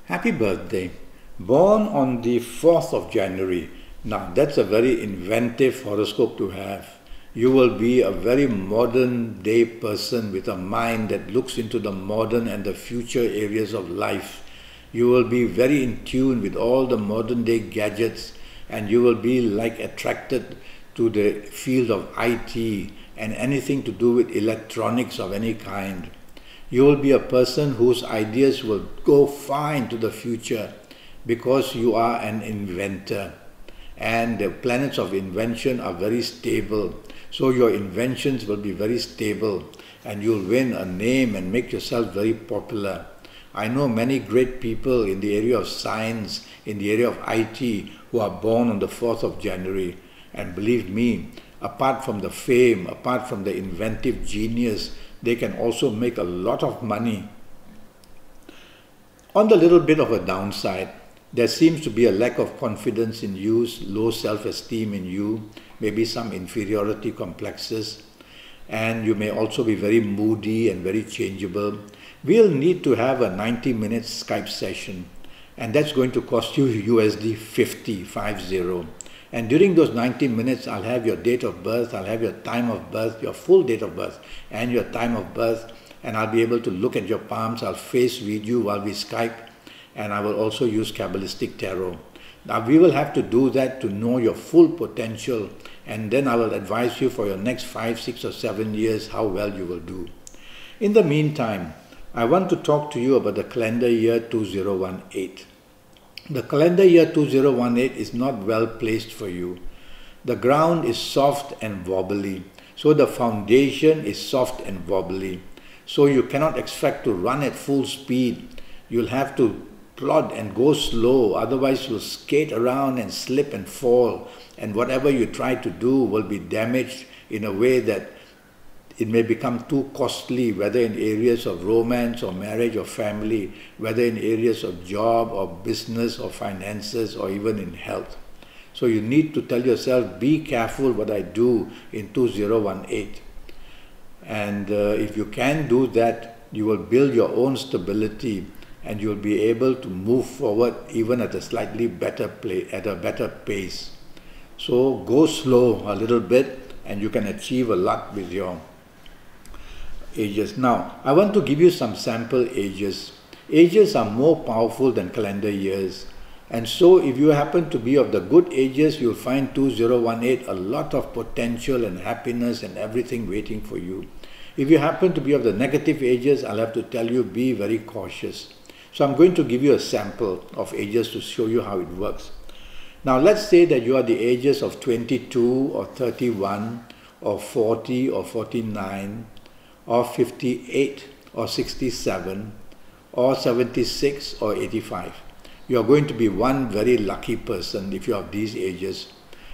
Happy birthday. Born on the 4th of January. Now, that's a very inventive horoscope to have. You will be a very modern day person with a mind that looks into the modern and the future areas of life. You will be very in tune with all the modern day gadgets, and you will be like attracted to the field of IT and anything to do with electronics of any kind. You will be a person whose ideas will go far into the future because you are an inventor. And the planets of invention are very stable. So your inventions will be very stable and you'll win a name and make yourself very popular. I know many great people in the area of science, in the area of IT, who are born on the 4th of January. And believe me, apart from the fame, apart from the inventive genius, they can also make a lot of money. On the little bit of a downside, there seems to be a lack of confidence in you, low self-esteem in you, maybe some inferiority complexes, and you may also be very moody and very changeable. We'll need to have a 90-minute Skype session, and that's going to cost you USD 50. And during those 90 minutes, I'll have your date of birth, I'll have your time of birth, your full date of birth, and your time of birth, and I'll be able to look at your palms, I'll face read you while we Skype, and I will also use Kabbalistic Tarot. Now, we will have to do that to know your full potential, and then I will advise you for your next 5, 6, or 7 years how well you will do. In the meantime, I want to talk to you about the calendar year 2018. The calendar year 2018 is not well placed for you. The ground is soft and wobbly, so the foundation is soft and wobbly. So you cannot expect to run at full speed. You'll have to plod and go slow, otherwise you'll skate around and slip and fall, and whatever you try to do will be damaged in a way that it may become too costly, whether in areas of romance or marriage or family, whether in areas of job or business or finances or even in health. So you need to tell yourself, be careful what I do in 2018. And if you can do that, you will build your own stability and you'll be able to move forward even at a slightly better pace. So go slow a little bit and you can achieve a lot with your ages. Now, I want to give you some sample ages. Ages are more powerful than calendar years. And so if you happen to be of the good ages, you'll find 2018 a lot of potential and happiness and everything waiting for you. If you happen to be of the negative ages, I'll have to tell you, be very cautious. So I'm going to give you a sample of ages to show you how it works. Now let's say that you are the ages of 22 or 31 or 40 or 49 or 58 or 67 or 76 or 85. You are going to be one very lucky person if you have these ages.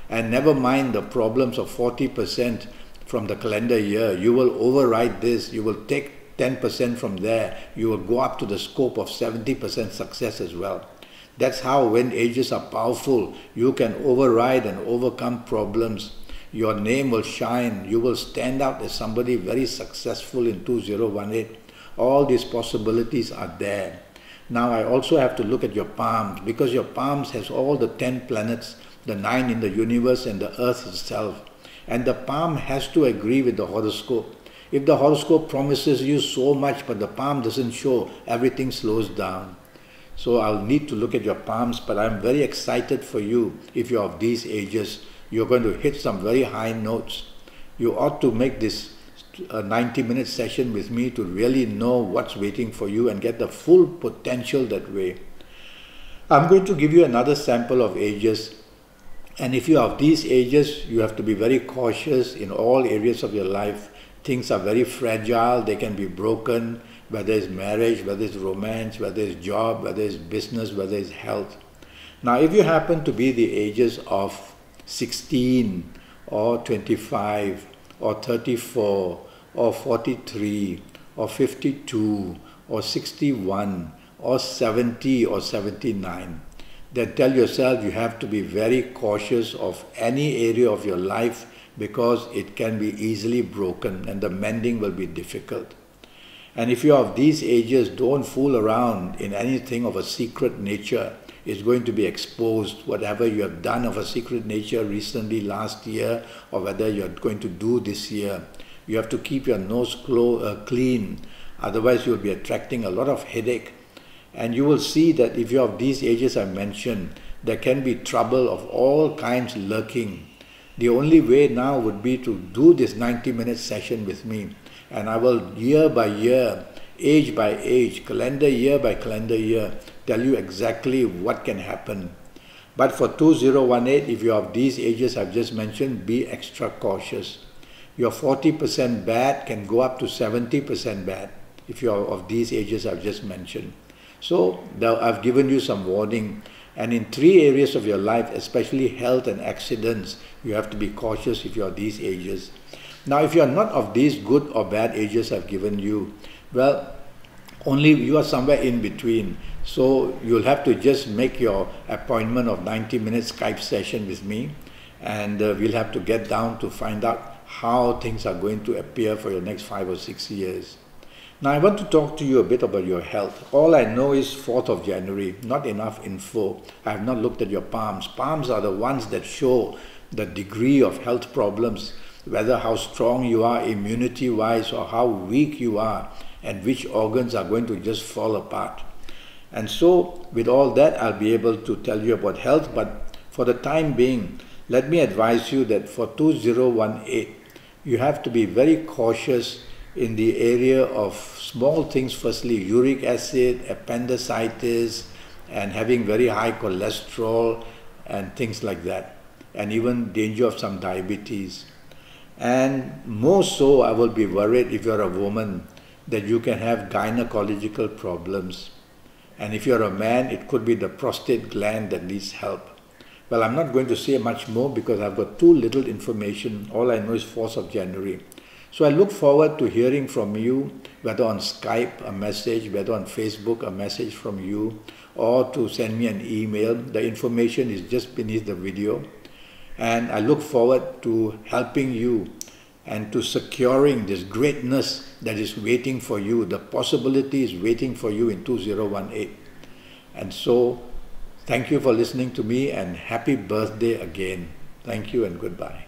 And never mind the problems of 40% from the calendar year. You will override this. You will take 10% from there. You will go up to the scope of 70% success as well. That's how, when ages are powerful, you can override and overcome problems. Your name will shine. You will stand out as somebody very successful in 2018. All these possibilities are there. Now I also have to look at your palms, because your palms has all the 10 planets, the 9 in the universe and the earth itself. And the palm has to agree with the horoscope. If the horoscope promises you so much but the palm doesn't show, everything slows down. So I'll need to look at your palms, but I'm very excited for you if you're of these ages. You're going to hit some very high notes. You ought to make this a 90-minute session with me to really know what's waiting for you and get the full potential that way. I'm going to give you another sample of ages. And if you are of these ages, you have to be very cautious in all areas of your life. Things are very fragile. They can be broken, whether it's marriage, whether it's romance, whether it's job, whether it's business, whether it's health. Now, if you happen to be the ages of 16 or 25 or 34 or 43 or 52 or 61 or 70 or 79, then tell yourself you have to be very cautious of any area of your life because it can be easily broken and the mending will be difficult. And if you're of these ages, don't fool around in anything of a secret nature. It's going to be exposed. Whatever you have done of a secret nature recently, last year, or whether you're going to do this year, you have to keep your nose clean. Otherwise, you'll be attracting a lot of headache. And you will see that if you're of these ages I mentioned, there can be trouble of all kinds lurking. The only way now would be to do this 90-minute session with me. And I will, year by year, age by age, calendar year by calendar year, tell you exactly what can happen. But for 2018, if you're of these ages I've just mentioned, be extra cautious. Your 40% bad can go up to 70% bad if you're of these ages I've just mentioned. So I've given you some warning. And in 3 areas of your life, especially health and accidents, you have to be cautious if you're of these ages. Now, if you're not of these good or bad ages I've given you, well, only you are somewhere in between. So you'll have to just make your appointment of 90-minute Skype session with me, and we'll have to get down to find out how things are going to appear for your next 5 or 6 years. Now I want to talk to you a bit about your health. All I know is 4th of January, not enough info. I have not looked at your palms. Palms are the ones that show the degree of health problems, whether how strong you are immunity-wise or how weak you are, and which organs are going to just fall apart. And so with all that, I'll be able to tell you about health, but for the time being, let me advise you that for 2018, you have to be very cautious in the area of small things. Firstly, uric acid, appendicitis, and having very high cholesterol and things like that, and even danger of some diabetes. And more so, I will be worried if you're a woman that you can have gynecological problems. And if you're a man, it could be the prostate gland that needs help. Well, I'm not going to say much more because I've got too little information. All I know is 4th of January. So I look forward to hearing from you, whether on Skype, a message, whether on Facebook, a message from you, or to send me an email. The information is just beneath the video. And I look forward to helping you and to securing this greatness that is waiting for you. The possibility is waiting for you in 2018. And so, thank you for listening to me, and happy birthday again. Thank you and goodbye.